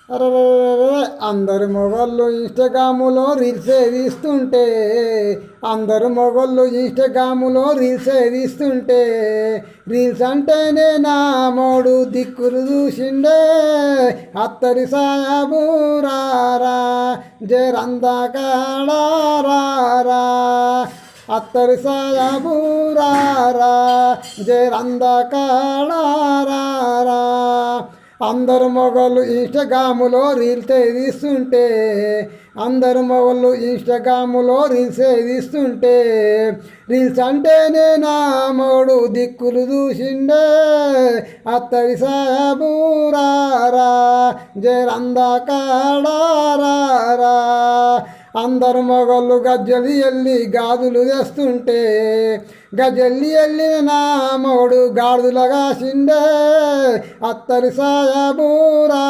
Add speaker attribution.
Speaker 1: అరెరెరెరె అందరు మొగళ్ళు ఇన్స్టాగ్రాములో రీల్సే తీస్తుంటే అందరు మొగళ్ళు ఇన్స్టాగ్రాములో రీల్సే తీస్తుంటే రీల్స్ అంటేనే నా మోడు దిక్కులు చూసిండే అత్తరి సాయాబు రారా జరందాకాడారా అత్తరి సాయాబు రారా జరందాకాడారా అందరు మొగళ్ళు ఇన్స్టాగ్రాములో రీల్సే తీస్తుంటే అందరు మొగళ్ళు ఇన్స్టాగ్రాములో రీల్సే తీస్తుంటే రీల్స్ అంటేనే నా మోడు దిక్కులు చూసిండే అత్తడి సాయాబు రారా జరందాకాడారా అందరు మొగళ్ళు గజ్జలి ఎల్లి గాజులు తెస్తుంటే గజల్లి వెళ్ళిన నా మోడు గాడులగా సిండే అత్తరి సాయాబూరా